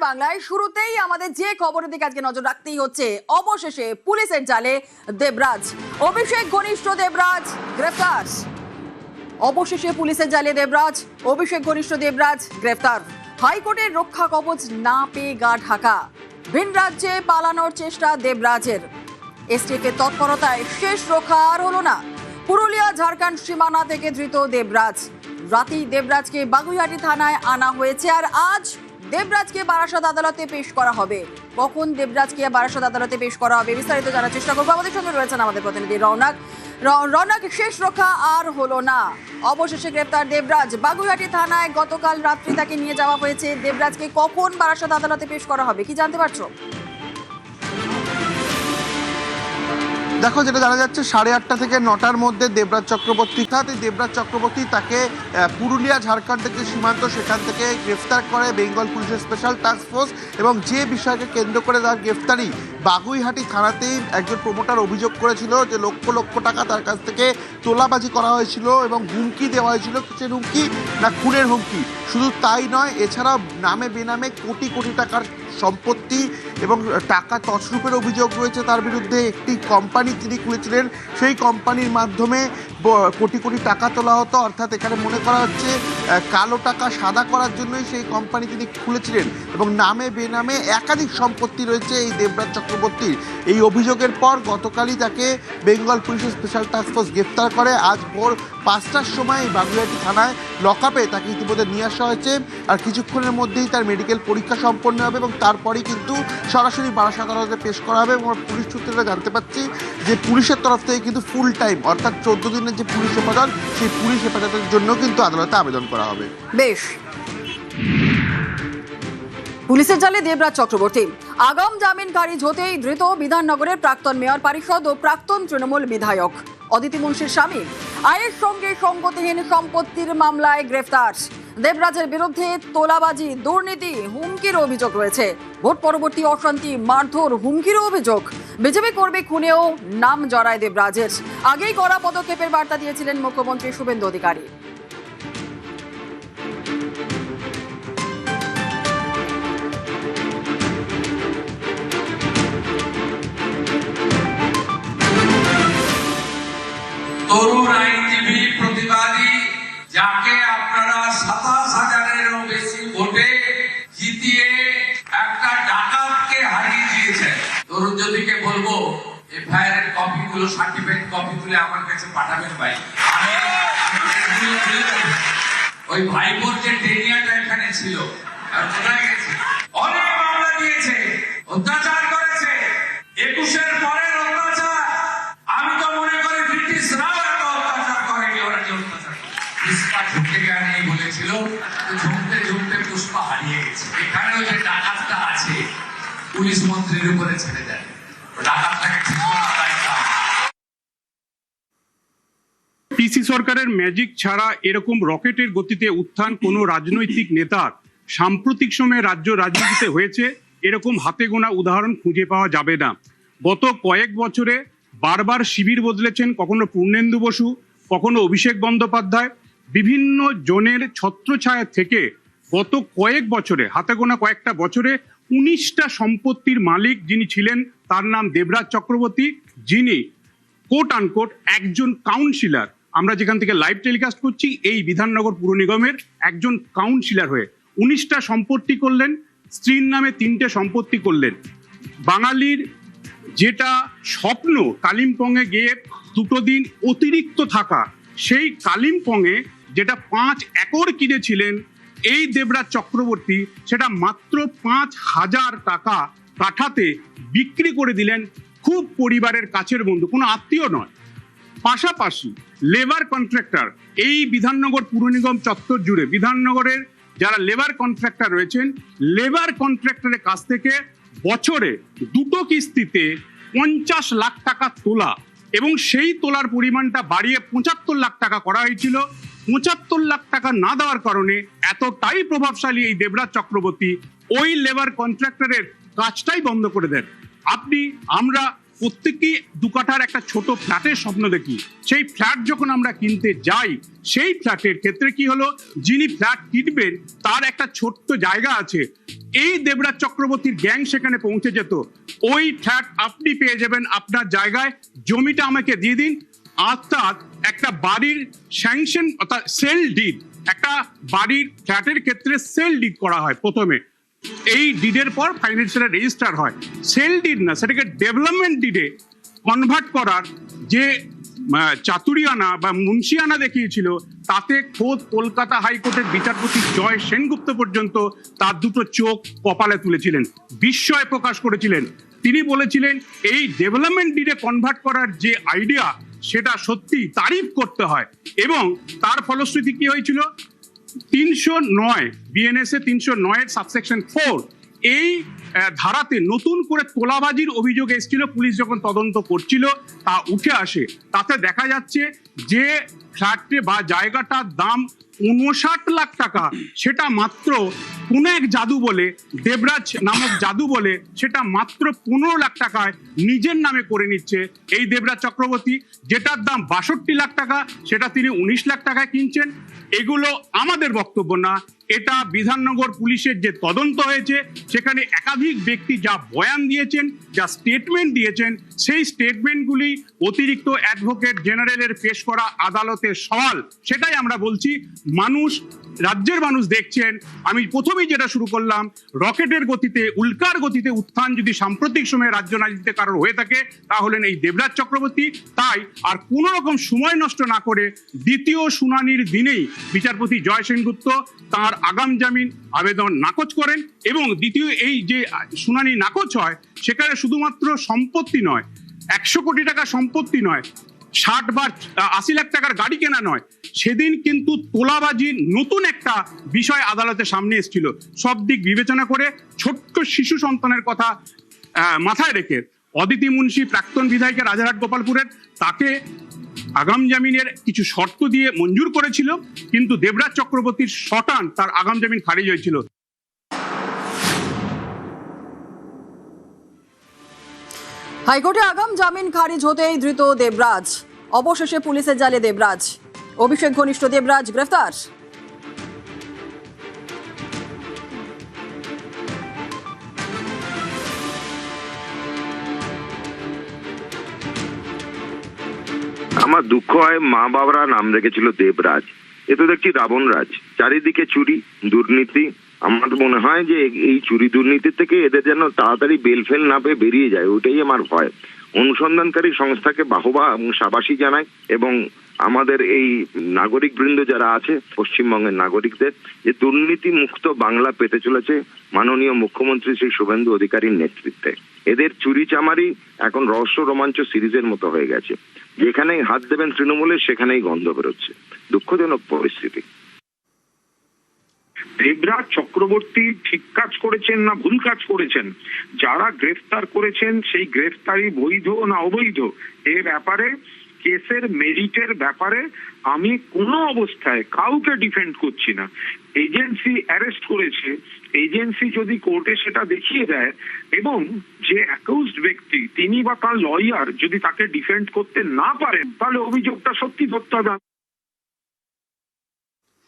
বাংলায় শুরুতেই আমাদের যে খবরের দিকে আজকে নজর রাখতেই হচ্ছে, অবশেষে পুলিশের জালে দেবরাজ। অভিষেক ঘনিষ্ঠ দেবরাজ গ্রেফতার। অবশেষে পুলিশের জালে দেবরাজ, অভিষেক ঘনিষ্ঠ দেবরাজ গ্রেফতার। হাইকোর্টের রক্ষা কবচ না পেয়ে গা ঢাকা। ভিন রাজ্যে পালানোর চেষ্টা দেবরাজের। এসটিএফ এর তৎপরতায় শেষ রক্ষা আর হলো না। পুরুলিয়া ঝাড়খণ্ড সীমানা থেকে ধৃত দেবরাজ। রাতেই দেবরাজকে বাগুইহাটি থানায় আনা হয়েছে, আর আজ দেবরাজকে বারাসত আদালতে পেশ করা হবে। কখন দেবরাজকে বারাসত আদালতে পেশ করা হবে বিস্তারিত জানার চেষ্টা করবো। আমাদের সঙ্গে রয়েছেন আমাদের প্রতিনিধি রৌনক। রৌনক, শেষ রক্ষা আর হলো না, অবশেষে গ্রেপ্তার দেবরাজ। বাগুইহাটি থানায় গতকাল রাত্রি তাকে নিয়ে যাওয়া হয়েছে। দেবরাজকে কখন বারাসত আদালতে পেশ করা হবে কি জানতে পারছো? দেখো, যেটা জানা যাচ্ছে 8:30 থেকে 9টার মধ্যে দেবরাজ চক্রবর্তী দেবরাজ চক্রবর্তী তাকে পুরুলিয়া ঝাড়খণ্ড যে সীমান্ত সেখান থেকে গ্রেফতার করে বেঙ্গল পুলিশের স্পেশাল টাস্ক ফোর্স। এবং যে বিষয়কে কেন্দ্র করে তার গ্রেফতারি, বাগুইহাটি থানাতেই একজন প্রমোটার অভিযোগ করেছিল যে লক্ষ লক্ষ টাকা তার কাছ থেকে তোলাবাজি করা হয়েছিল এবং হুমকি দেওয়া হয়েছিল। কিসের হুমকি? না, খুনের হুমকি। শুধু তাই নয়, এছাড়াও নামে বেনামে কোটি কোটি টাকার সম্পত্তি এবং টাকা তছরূপের অভিযোগ রয়েছে তার বিরুদ্ধে। একটি কোম্পানি তিনি খুলেছিলেন, সেই কোম্পানির মাধ্যমে কোটি কোটি টাকা তোলা হতো। অর্থাৎ এখানে মনে করা হচ্ছে কালো টাকা সাদা করার জন্যই সেই কোম্পানি তিনি খুলেছিলেন। এবং নামে বেনামে একাধিক সম্পত্তি রয়েছে এই দেবরাজ চক্রবর্তীর। এই অভিযোগের পর গতকালই তাকে বেঙ্গল পুলিশের স্পেশাল টাস্ক ফোর্স গ্রেফতার করে। আজ ভোর 5টার সময় বাগুইহাটি থানায় লকআপে তাকে ইতিমধ্যে নিয়ে আসা হয়েছে। আর কিছুক্ষণের মধ্যেই তার মেডিকেল পরীক্ষা সম্পন্ন হবে এবং তারপরেই কিন্তু সরাসরি বারাসত আদালতে পেশ করা হবে। এবং পুলিশ সূত্রে জানতে পারছি যে পুলিশের তরফ থেকে কিন্তু ফুল টাইম, অর্থাৎ 14 দিনের যে পুলিশ হেফাজত, সেই পুলিশ হেফাজতের জন্য কিন্তু আদালতে আবেদন করা হবে। বেশ, পুলিশের জালে দেবরাজ চক্রবর্তী। আগাম জামিন খারিজ হতেই ধৃত বিধাননগরের প্রাক্তন মেয়র পরিষদ ও প্রাক্তন তৃণমূল বিধায়ক অদিতি মুন্সির স্বামী। আয়ের সঙ্গে সঙ্গতিহীন সম্পত্তির মামলায় গ্রেফতার। দেবরাজের বিরুদ্ধে তোলাবাজি, দুর্নীতি, হুমকির অভিযোগ রয়েছে। ভোট পরবর্তী অশান্তি, মারধর, হুমকির অভিযোগ। বিজেপি কর্মী খুনেও নাম জড়ায় দেবরাজের। আগেই কড়া পদক্ষেপের বার্তা দিয়েছিলেন মুখ্যমন্ত্রী শুভেন্দু অধিকারী। তরুণ আইনজীবী প্রতিবাদী, যাকে আপনারা 27,000-এরও বেশি ভোটে জিতিয়ে একটা ডাকাতকে হারিয়ে দিয়েছেন। তরুণ জ্যোতিকে বলবো এফআইআর এর কপিগুলো, সার্টিফিকেট কপিগুলো আমার কাছে পাঠাবেন ভাই। ওই ভাইবোর যে ডেনিয়াটা এখানে ছিল আর কোথায় গেছে? অনেক মামলা দিয়েছে, অত্যাচার করেছে। 21-এর পরের অত্যাচার আমি তো মনে করি ব্রিটিশরাও এত অত্যাচার করেনি। ওরা যে অত্যাচার পুষ্পা ঝুঁকে গিয়ে বলেছিল, ঝুঁকতে ঝুঁকতে পুষ্পা হারিয়ে গেছে। এখানেও যে ডাকাতটা আছে পুলিশ মন্ত্রীর উপরে ছেড়ে দেয়, ডাকাতটাকে ঠিক করার দায়িত্ব। পিসি সরকারের ম্যাজিক ছাড়া এরকম রকেটের গতিতে উত্থান কোনো রাজনৈতিক নেতার সাম্প্রতিক সময়ে রাজ্য রাজনীতিতে হয়েছে এরকম হাতে গোনা উদাহরণ খুঁজে পাওয়া যাবে না। গত কয়েক বছরে বারবার শিবির বদলেছেন, কখনো পূর্ণেন্দু বসু, কখনো অভিষেক বন্দ্যোপাধ্যায়। বিভিন্ন জনের ছত্রছায়া থেকে গত কয়েক বছরে, হাতে গোনা কয়েকটা বছরে 19টা সম্পত্তির মালিক যিনি ছিলেন তার নাম দেবরাজ চক্রবর্তী, যিনি কোট আনকোট একজন কাউন্সিলর। আমরা যেখান থেকে লাইভ টেলিকাস্ট করছি এই বিধাননগর পুর নিগমের একজন কাউন্সিলর হয়ে 19টা সম্পত্তি করলেন, স্ত্রীর নামে 3টে সম্পত্তি করলেন। বাঙালির যেটা স্বপ্ন কালিম্পংয়ে গিয়ে 2 দিন অতিরিক্ত থাকা, সেই কালিম্পংয়ে যেটা 5 একর কিনেছিলেন এই দেবরাজ চক্রবর্তী, সেটা মাত্র 5,000 টাকা কাঠাতে বিক্রি করে দিলেন। খুব পরিবারের কাছের বন্ধু, কোনো আত্মীয় নয়। পাশাপাশি লেবার কন্ট্রাক্টর, এই বিধাননগর পুর নিগম চত্বর জুড়ে বিধাননগরের যারা লেবার কন্ট্রাক্টর রয়েছেন, লেবার কন্ট্রাক্টরের কাছ থেকে বছরে 2টো কিস্তিতে 50 লাখ টাকা তোলা এবং সেই তোলার পরিমাণটা বাড়িয়ে 75 লাখ টাকা করা হয়েছিল। 75 লাখ টাকা না দেওয়ার কারণে এতটাই প্রভাবশালী এই দেবরাজ চক্রবর্তী ওই লেবার কন্ট্রাক্টরের কাজটাই বন্ধ করে দেন। আমরা প্রত্যেকেই দু কাঠার একটা ছোট ফ্ল্যাটের স্বপ্ন দেখি। সেই ফ্ল্যাট যখন আমরা কিনতে যাই, সেই ফ্ল্যাটের ক্ষেত্রে কি হলো, যিনি ফ্ল্যাট কিনবেন তার একটা ছোট্ট জায়গা আছে, এই দেবরাজ চক্রবর্তীর গ্যাং সেখানে পৌঁছে যেত, ওই ফ্ল্যাট আপনি পেয়ে যাবেন আপনার জায়গায়, জমিটা আমাকে দিয়ে দিন। অর্থাৎ একটা বাড়ির স্যাংশন অর্থাৎ সেল ডিড, একটা বাড়ির ফ্ল্যাটের ক্ষেত্রে সেল ডিড করা হয় প্রথমে, এই ডিডের পর ফাইন্যান্সিয়াল রেজিস্টার হয়। সেল ডিড না, সেটাকে ডেভেলপমেন্ট ডিডে কনভার্ট করার যে চাতুরিয়ানা বা মুন্সিয়ানা দেখিয়েছিল, তাতে খোদ কলকাতা হাইকোর্টের বিচারপতি জয় সেনগুপ্ত পর্যন্ত তার দুটো চোখ কপালে তুলেছিলেন, বিস্ময় প্রকাশ করেছিলেন। তিনি বলেছিলেন এই ডেভেলপমেন্ট ডিডে কনভার্ট করার যে আইডিয়া, সেটা সত্যি তারিফ করতে হয়। এবং তার ফলশ্রুতি কি হয়েছিল, 309 বিএনএস এ 309 সাবসেকশন 4 এই ধারাতে নতুন করে তোলাবাজির অভিযোগ এসেছিল। পুলিশ যখন তদন্ত করছিল তা উঠে আসে, তাতে দেখা যাচ্ছে যে ফ্ল্যাটে বা জায়গাটার দাম 59 লাখ টাকা, সেটা মাত্র কোন এক জাদু বলে, দেবরাজ নামক জাদু বলে, সেটা মাত্র 15 লাখ টাকায় নিজের নামে করে নিচ্ছে এই দেবরাজ চক্রবর্তী। যেটার দাম 62 লাখ টাকা, সেটা তিনি 19 লাখ টাকায় কিনছেন। এগুলো আমাদের বক্তব্য না, এটা বিধাননগর পুলিশের যে তদন্ত হয়েছে, সেখানে একাধিক ব্যক্তি যা বয়ান দিয়েছেন, যা স্টেটমেন্ট দিয়েছেন, সেই স্টেটমেন্টগুলি অতিরিক্ত অ্যাডভোকেট জেনারেলের পেশ করা আদালতের সওয়াল। সেটাই আমরা বলছি, মানুষ, রাজ্যের মানুষ দেখছেন। আমি প্রথমেই যেটা শুরু করলাম, রকেটের গতিতে, উল্কার গতিতে উত্থান যদি সাম্প্রতিক সময়ে রাজ্য রাজনীতিতে কারোর হয়ে থাকে, তাহলে এই দেবরাজ চক্রবর্তী। তাই আর কোনো রকম সময় নষ্ট না করে দ্বিতীয় শুনানির দিনেই বিচারপতি জয় সেনগুপ্ত তার আগাম জামিন আবেদন নাকচ করেন। এবং দ্বিতীয় এই যে শুনানি নাকচ হয়, সেখানে শুধুমাত্র সম্পত্তি নয়, 100 কোটি টাকা সম্পত্তি নয়, 60 বা 80 লাখ টাকার গাড়ি কেনা নয়, সেদিন কিন্তু তোলাবাজির নতুন একটা বিষয় আদালতের সামনে এসেছিল। সব দিক বিবেচনা করে, ছোট্ট শিশু সন্তানের কথা মাথায় রেখে, অদিতি মুন্সি প্রাক্তন বিধায়িকা রাজারহাট গোপালপুরের, তাকে আগাম জামিনের কিছু শর্ত দিয়ে মঞ্জুর করেছিল, কিন্তু দেবরাজ চক্রবর্তীর শটান তার আগাম জামিন খারিজ হয়েছিল। হাইকোর্টে আগাম জামিন খারিজ হতেই ধৃত দেবরাজ, অবশেষে পুলিশের জালে দেবরাজ। অভিষেক ঘনিষ্ঠ দেবরাজ গ্রেফতার। আমার দুঃখ হয়, মা বাবারা নাম রেখেছিল দেবরাজ, এ তো দেখছি রাবণ রাজ। চারিদিকে চুরি, দুর্নীতি। আমার মনে হয় যে এই চুরি দুর্নীতি থেকে এদের যেন তাড়াতাড়ি বেলফেল না পেয়ে বেরিয়ে যায়, ওইটাই আমার ভয়। অনুসন্ধানকারী সংস্থাকে বাহবা এবং সাবাসী জানাই, এবং আমাদের এই নাগরিক বৃন্দ যারা আছে, পশ্চিমবঙ্গের নাগরিকদের, যে দুর্নীতি মুক্ত বাংলা পেতে চলেছে মাননীয় মুখ্যমন্ত্রী শ্রী শুভেন্দু অধিকারীর নেতৃত্বে। এদের চুরি চামারি এখন রহস্য রোমাঞ্চ সিরিজের মতো হয়ে গেছে, যেখানেই হাত দেবেন তৃণমূলের সেখানেই গন্ধ বেরোচ্ছে। দুঃখজনক পরিস্থিতি। দেবরাজ চক্রবর্তী ঠিক কাজ করেছেন না ভুল কাজ করেছেন, যারা গ্রেফতার করেছেন সেই গ্রেফতারি বৈধ না অবৈধ, এ ব্যাপারে, কেসের মেরিটের ব্যাপারে আমি কোনো অবস্থায় কাউকে ডিফেন্ড করছি না। এজেন্সি অ্যারেস্ট করেছে, এজেন্সি যদি কোর্টে সেটা দেখিয়ে দেয়, এবং যে অ্যাকিউজড ব্যক্তি তিনি বা তার লয়ার যদি তাকে ডিফেন্ড করতে না পারেন, তাহলে অভিযোগটা সত্যি ধরতে হবে।